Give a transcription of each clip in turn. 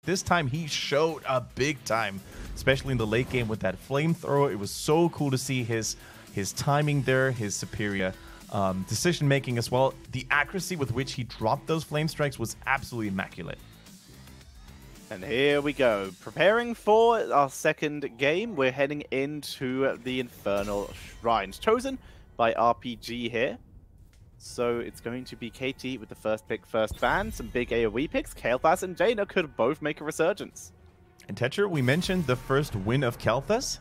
this time he showed up big time, especially in the late game with that flamethrower. It was so cool to see his timing there, his superior decision making as well. The accuracy with which he dropped those flame strikes was absolutely immaculate. And here we go, preparing for our second game. We're heading into the Infernal Shrines, chosen by RPG here. So it's going to be KT with the first pick, first ban. Some big AoE picks. Kael'thas and Jaina could both make a resurgence. And Tetcher, we mentioned the first win of Kael'thas.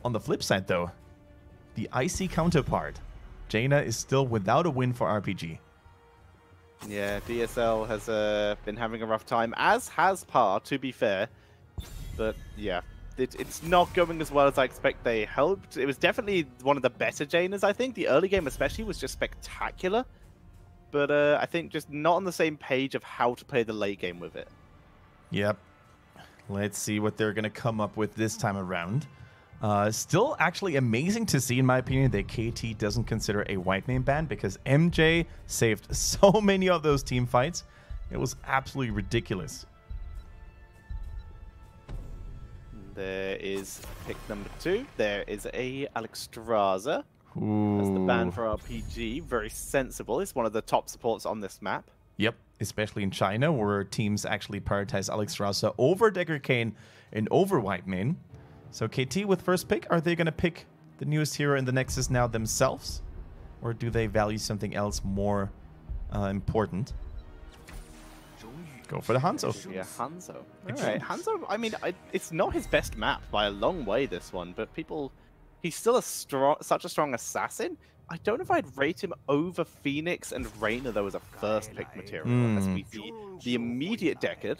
On the flip side, though, the icy counterpart, Jaina, is still without a win for RPG. Yeah, DSL has been having a rough time, as has Par, to be fair. But yeah, it's not going as well as I expect they hoped. It was definitely one of the better Jainas, I think. The early game especially was just spectacular. But I think just not on the same page of how to play the late game with it. Yep. Let's see what they're going to come up with this time around. Still actually amazing to see, in my opinion, that KT doesn't consider a white main ban, because MJ saved so many of those team fights. It was absolutely ridiculous. There is pick number 2. There is a Alexstrasza. Ooh. That's the ban for RPG. Very sensible. It's one of the top supports on this map. Yep, especially in China, where teams actually prioritize Alexstrasza over Decker Kane and over white main. So KT with first pick, are they going to pick the newest hero in the Nexus now themselves? Or do they value something else more important? Go for the Hanzo. Yeah, Hanzo. Alright, Hanzo, I mean, it's not his best map by a long way, this one, but he's still such a strong assassin. I don't know if I'd rate him over Phoenix and Reyna, though, as a first pick material, as we see the immediate Deckard.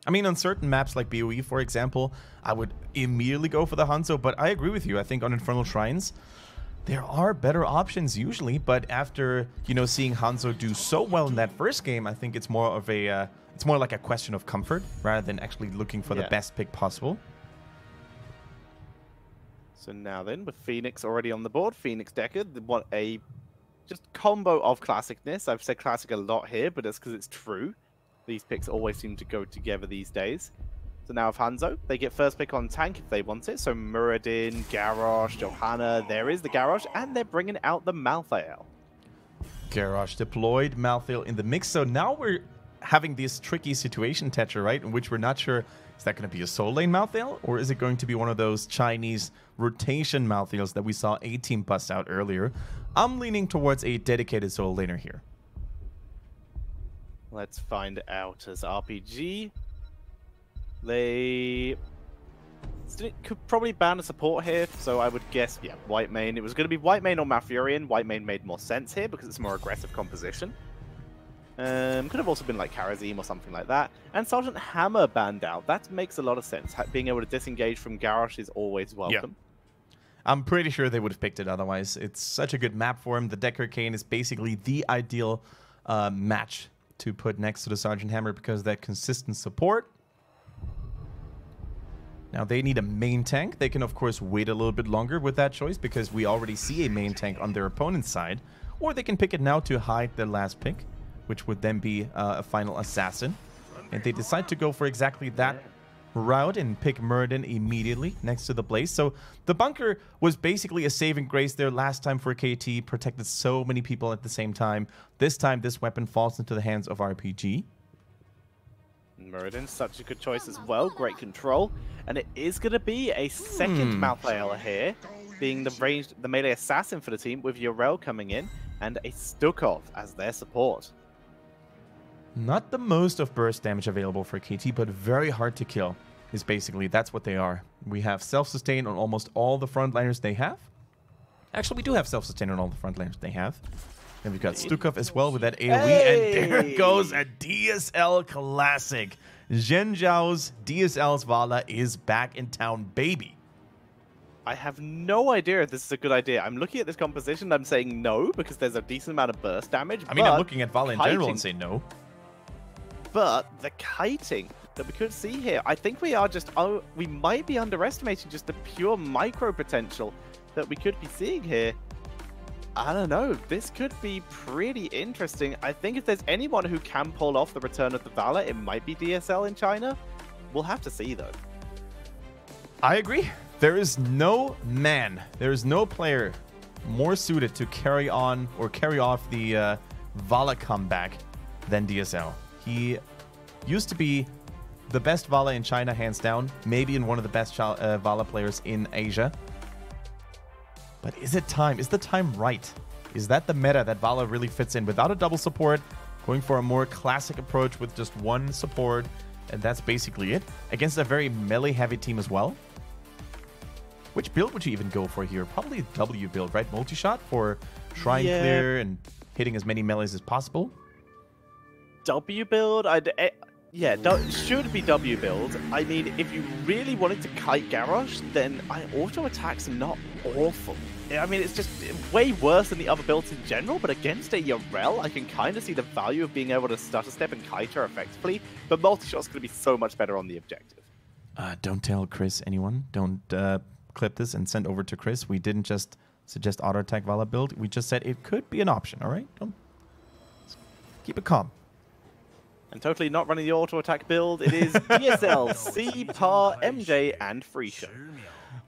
I mean, on certain maps like BOE, for example, I would immediately go for the Hanzo, but I agree with you. I think on Infernal Shrines, there are better options usually, but after, you know, seeing Hanzo do so well in that first game, I think it's more of a, it's more like a question of comfort rather than actually looking for the best pick possible. So now then, with Phoenix already on the board, Phoenix Deckard, what a just combo of classicness. I've said classic a lot here, but it's because it's true. These picks always seem to go together these days. So now with Hanzo, they get first pick on tank if they want it. So Muradin, Garrosh, Johanna, there is the Garrosh, and they're bringing out the Malthael. Garrosh deployed, Malthael in the mix. So now we're having this tricky situation, Tetra, right? In which we're not sure, is that going to be a soul lane Malthael? Or is it going to be one of those Chinese rotation Malthaels that we saw A-Team bust out earlier? I'm leaning towards a dedicated soul laner here. Let's find out. As RPG, they could probably ban a support here, so I would guess, yeah, white main. It was going to be white main or Malfurion. White main made more sense here because it's a more aggressive composition. Could have also been like Karazim or something like that. And Sergeant Hammer banned out. That makes a lot of sense. Being able to disengage from Garrosh is always welcome. Yeah. I'm pretty sure they would have picked it otherwise. It's such a good map for him. The Decker Kane is basically the ideal match to put next to the Sergeant Hammer because of that consistent support. Now they need a main tank. They can of course wait a little bit longer with that choice because we already see a main tank on their opponent's side. Or they can pick it now to hide their last pick, which would then be a final assassin. And they decide to go for exactly that route and pick Muradin immediately next to the Blaze. So the bunker was basically a saving grace there last time for KT, protected so many people at the same time. This time this weapon falls into the hands of RPG. Muradin, such a good choice as well, great control. And it is going to be a second Malthael here, being the melee assassin for the team with Yorel coming in and a Stukov as their support. Not the most of burst damage available for KT, but very hard to kill. Is basically, that's what they are. We have self-sustain on almost all the frontliners they have. Actually, we do have self-sustain on all the frontliners they have. And we've got Stukov as well with that AoE. Hey! And there goes a DSL classic. Zhen Zhao's DSL's Vala is back in town, baby. I have no idea if this is a good idea. I'm looking at this composition, I'm saying no, because there's a decent amount of burst damage. I mean, I'm looking at Vala in general and say no. But the kiting that we could see here, I think we are just, we might be underestimating just the pure micro potential that we could be seeing here. I don't know, this could be pretty interesting. I think if there's anyone who can pull off the return of the Vala, it might be DSL in China. We'll have to see, though. I agree. There is no player more suited to carry on or carry off the Vala comeback than DSL. He used to be the best Vala in China, hands down. Maybe in one of the best Vala players in Asia. But is it time? Is the time right? Is that the meta that Vala really fits in? Without a double support, going for a more classic approach with just one support, and that's basically it. Against a very melee-heavy team as well. Which build would you even go for here? Probably W build, right? Multi-shot for try and clear and hitting as many melees as possible. W build? Should be W build. I mean, if you really wanted to kite Garrosh, then auto attacks are not awful. I mean, it's just way worse than the other builds in general, but against a Yarel, I can kind of see the value of being able to stutter step and kite her effectively, but multi-shot's going to be so much better on the objective. Don't tell Chris, anyone. Don't clip this and send over to Chris. We didn't just suggest auto attack Vala build. We just said it could be an option, all right? Don't keep it calm. And totally not running the auto attack build. It is DSL, C, Par, MJ, and Freeshow.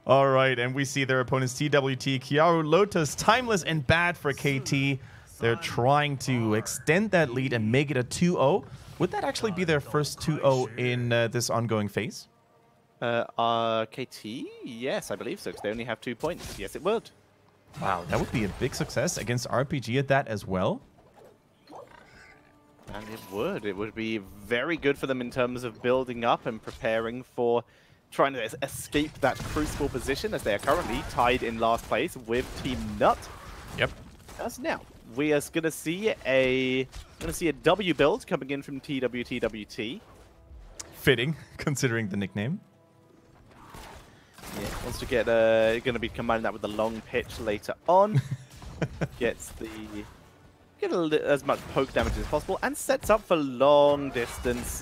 All right, and we see their opponents TWT, Kiaru, Lotus, Timeless, and Bad for KT. They're trying to extend that lead and make it a 2-0. Would that actually be their first 2-0 in this ongoing phase? KT? Yes, I believe so, because they only have 2 points. Yes, it would. Wow, that would be a big success against RPG at that as well. And it would. It would be very good for them in terms of building up and preparing for trying to escape that crucible position, as they are currently tied in last place with Team Nut. Yep. As now, we are going to see a W build coming in from TWT. Fitting, considering the nickname. Yeah, wants to get going to be combining that with the long pitch later on. Gets as much poke damage as possible and sets up for long distance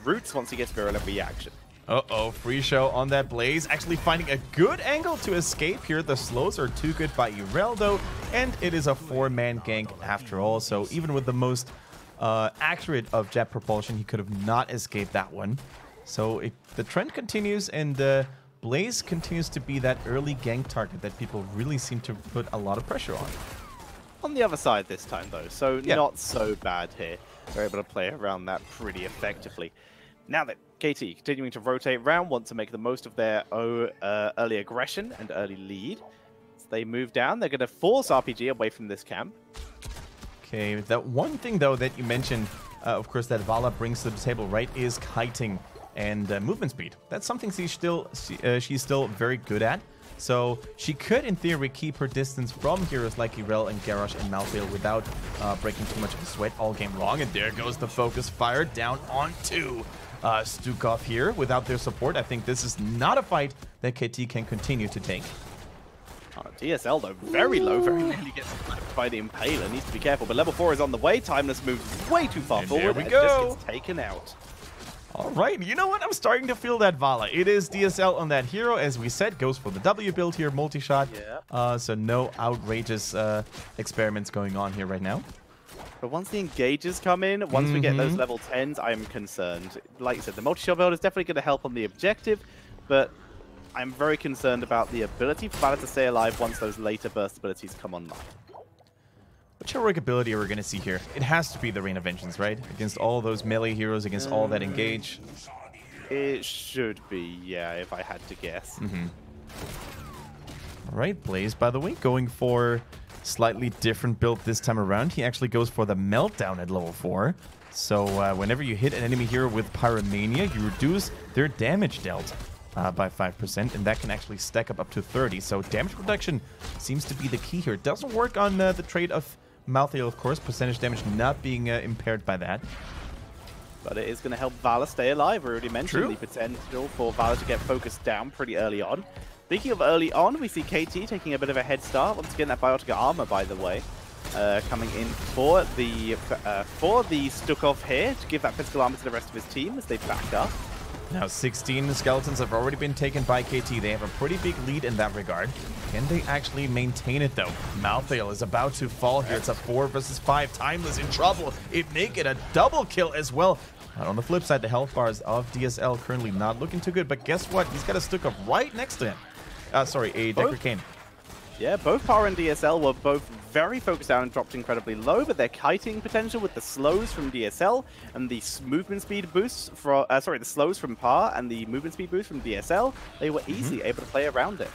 roots once he gets virulent reaction. Uh-oh, free show on that Blaze, actually finding a good angle to escape here. The slows are too good by Irel, and it is a 4-man gank after all. So even with the most accurate of jet propulsion, he could have not escaped that one. So the trend continues, and Blaze continues to be that early gank target that people really seem to put a lot of pressure on. On the other side this time, though, so not so bad here. They're able to play around that pretty effectively. Now that KT continuing to rotate around, want to make the most of their early aggression and early lead. As they move down, they're going to force RPG away from this camp. Okay, that one thing, though, that you mentioned, of course, that Vala brings to the table, right, is kiting and movement speed. That's something she's still very good at. So she could, in theory, keep her distance from heroes like Irel and Garrosh and Malthael without breaking too much of a sweat all game long. And there goes the focus fire down onto Stukov here. Without their support, I think this is not a fight that KT can continue to take. DSL, though, very low, very nearly gets slapped by the Impaler. Needs to be careful, but level 4 is on the way. Timeless moves way too far forward. There we go. Just gets taken out. All right, you know what? I'm starting to feel that Vala. It is DSL on that hero, as we said, goes for the W build here, multi-shot. Yeah. So no outrageous experiments going on here right now. But once the engages come in, once we get those level 10s, I'm concerned. Like you said, the multi-shot build is definitely going to help on the objective, but I'm very concerned about the ability for Vala to stay alive once those later burst abilities come online. Which heroic ability are we going to see here? It has to be the Rain of Vengeance, right? Against all those melee heroes, against all that engage. It should be, yeah, if I had to guess. All right, Blaze, by the way, going for slightly different build this time around. He actually goes for the Meltdown at level 4. So whenever you hit an enemy hero with Pyromania, you reduce their damage dealt by 5%, and that can actually stack up to 30. So damage reduction seems to be the key here. It doesn't work on the trait of Malthael, of course, percentage damage not being impaired by that. But it is going to help Vala stay alive. We already mentioned the potential for Vala to get focused down pretty early on. Speaking of early on, we see KT taking a bit of a head start. Once again, that Biotica armor, by the way, coming in for the Stukov here to give that physical armor to the rest of his team as they back up. Now 16 skeletons have already been taken by KT. They have a pretty big lead in that regard. Can they actually maintain it, though? Malthael is about to fall here. It's a 4 versus 5. Timeless in trouble. It make it a double kill as well. But on the flip side, the health bars of DSL currently not looking too good. But guess what? He's got a Stuck Up right next to him. Sorry, a Decker Cane. Yeah, both Power and DSL were both very focused down and dropped incredibly low, but their kiting potential with the slows from DSL and the movement speed boosts from, the slows from Power and the movement speed boost from DSL, they were easily able to play around it.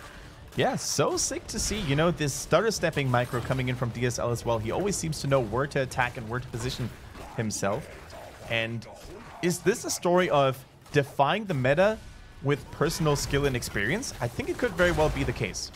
Yeah, so sick to see, you know, this stutter stepping micro coming in from DSL as well. He always seems to know where to attack and where to position himself. And is this a story of defying the meta with personal skill and experience? I think it could very well be the case.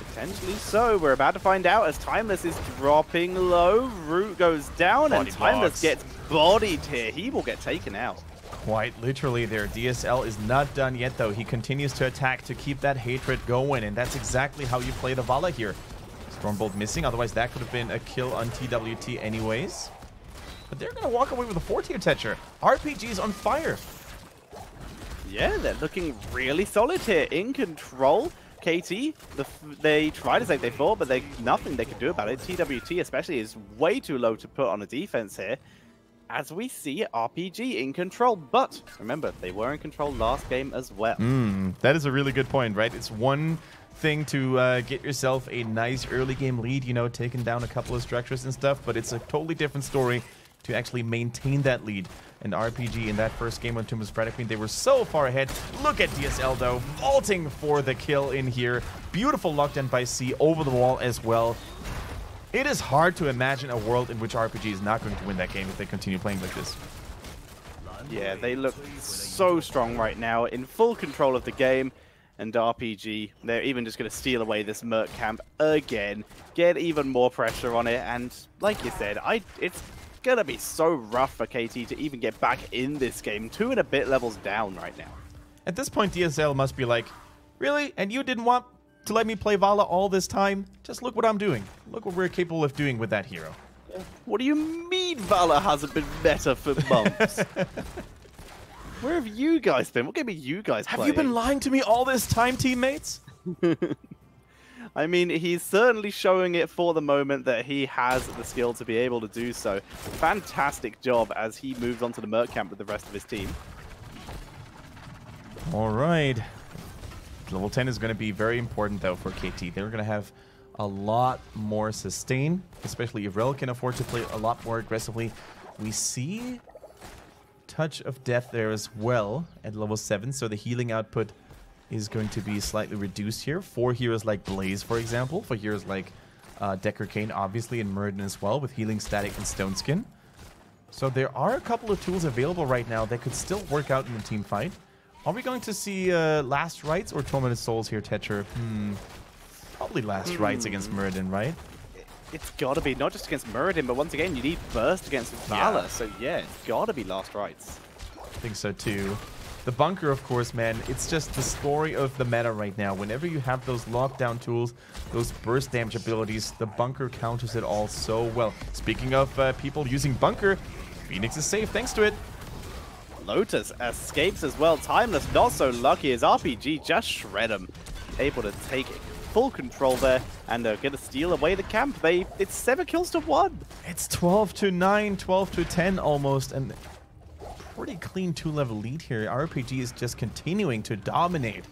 Potentially so. We're about to find out as Timeless is dropping low. Root goes down and Timeless gets bodied here. He will get taken out. Quite literally there. DSL is not done yet, though. He continues to attack to keep that hatred going, and that's exactly how you play the Vala here. Stormbolt missing, otherwise that could have been a kill on TWT anyways. But they're going to walk away with a 4-tier Tetcher. RPG's on fire. Yeah, they're looking really solid here. In control. KT, they tried as like they thought, but nothing they could do about it. TWT especially is way too low to put on a defense here. As we see RPG in control, but remember, they were in control last game as well. That is a really good point, right? It's one thing to get yourself a nice early game lead, you know, taking down a couple of structures and stuff, but it's a totally different story to actually maintain that lead. And RPG in that first game on Tomb of Predator Queen, they were so far ahead. Look at DSL though, vaulting for the kill in here. Beautiful lockdown by C over the wall as well. It is hard to imagine a world in which RPG is not going to win that game if they continue playing like this. Yeah, they look so strong right now, in full control of the game. And RPG, they're even just going to steal away this Merc camp again, get even more pressure on it. And like you said, it's gonna be so rough for KT to even get back in this game. 2 and a bit levels down right now. At this point, DSL must be like, really? And you didn't want to let me play Vala all this time? Just look what I'm doing. Look what we're capable of doing with that hero. What do you mean Vala hasn't been better for months? Where have you guys been? What game are you guys playing? Have you been lying to me all this time, teammates? I mean, he's certainly showing it for the moment that he has the skill to be able to do so. Fantastic job as he moves on to the Merc camp with the rest of his team. All right. Level 10 is going to be very important, though, for KT. They're going to have a lot more sustain, especially if Rel can afford to play a lot more aggressively. We see Touch of Death there as well at level 7, so the healing output is going to be slightly reduced here for heroes like Blaze, for example, for heroes like Decker Cane, obviously, and Muradin as well, with Healing Static and Stone Skin. So there are a couple of tools available right now that could still work out in the team fight. Are we going to see Last Rites or Tormented Souls here, Tetcher? Probably Last Rites against Muradin, right? It's got to be, not just against Muradin, but once again, you need Burst against Vala. So yeah, it's got to be Last Rites. I think so too. The bunker, of course, man, it's just the story of the meta right now. Whenever you have those lockdown tools, those burst damage abilities, the bunker counters it all so well. Speaking of people using bunker, Phoenix is safe thanks to it. Lotus escapes as well. Timeless not so lucky as RPG just shred him. Able to take full control there and going to steal away the camp. It's 7 kills to 1. It's 12 to 9, 12 to 10 almost, and pretty clean 2-level lead here. RPG is just continuing to dominate.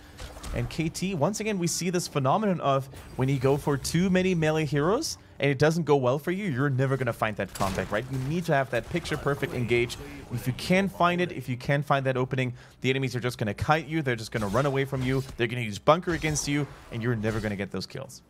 And KT, once again, we see this phenomenon of when you go for too many melee heroes and it doesn't go well for you, you're never going to find that comeback, right? You need to have that picture-perfect engage. If you can't find it, if you can't find that opening, the enemies are just going to kite you, they're just going to run away from you, they're going to use bunker against you, and you're never going to get those kills.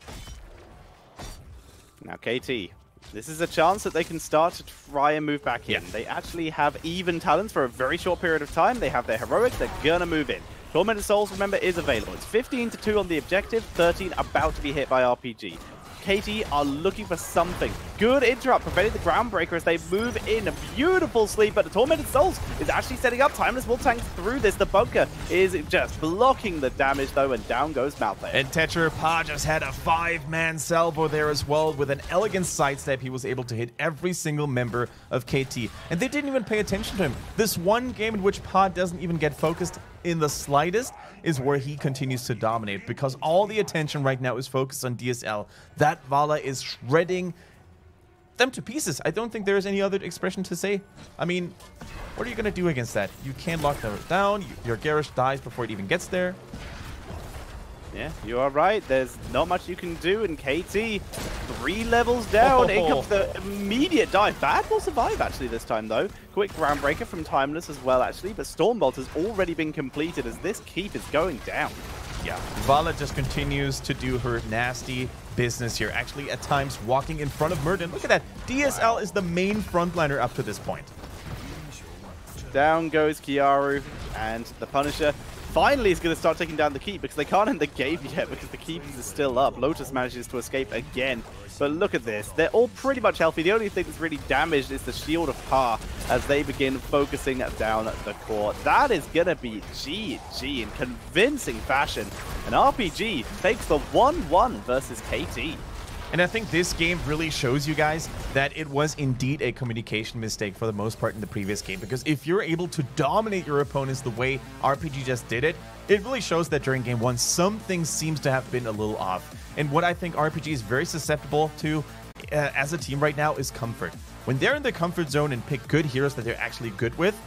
Now, KT, this is a chance that they can start to try and move back in. Yeah. They actually have even talents for a very short period of time. They have their heroics, they're going to move in. Tormented Souls, remember, is available. It's 15 to 2 on the objective, 13 about to be hit by RPG. KT are looking for something. Good interrupt, preventing the Groundbreaker as they move in. A beautiful sleep, but the Tormented Souls is actually setting up. Timeless will tank through this. The bunker is just blocking the damage, though, and down goes Malphite. And Tetcher Pa just had a 5-man salvo there as well. With an elegant sidestep, he was able to hit every single member of KT. And they didn't even pay attention to him. This one game in which Pa doesn't even get focused in the slightest is where he continues to dominate, because all the attention right now is focused on DSL. That Vala is shredding them to pieces. I don't think there's any other expression to say. I mean, what are you going to do against that? You can't lock them down. Your Garrosh dies before it even gets there. Yeah, you are right. There's not much you can do, and KT 3 levels down. In comes the immediate dive. Bad will survive, actually, this time, though. Quick Groundbreaker from Timeless as well, actually, but Stormbolt has already been completed as this keep is going down. Yeah, Vala just continues to do her nasty business here, actually at times walking in front of Murden. Look at that. DSL is the main frontliner up to this point. Down goes Kiaru, and the Punisher finally is going to start taking down the keep because they can't end the game yet because the keep is still up. Lotus manages to escape again. But look at this. They're all pretty much healthy. The only thing that's really damaged is the Shield of Pa as they begin focusing down the core. That is going to be GG in convincing fashion. And RPG takes the 1-1 versus KT. And I think this game really shows you guys that it was indeed a communication mistake for the most part in the previous game. Because if you're able to dominate your opponents the way RPG just did it, it really shows that during game 1, something seems to have been a little off. And what I think RPG is very susceptible to as a team right now is comfort. When they're in the comfort zone and pick good heroes that they're actually good with,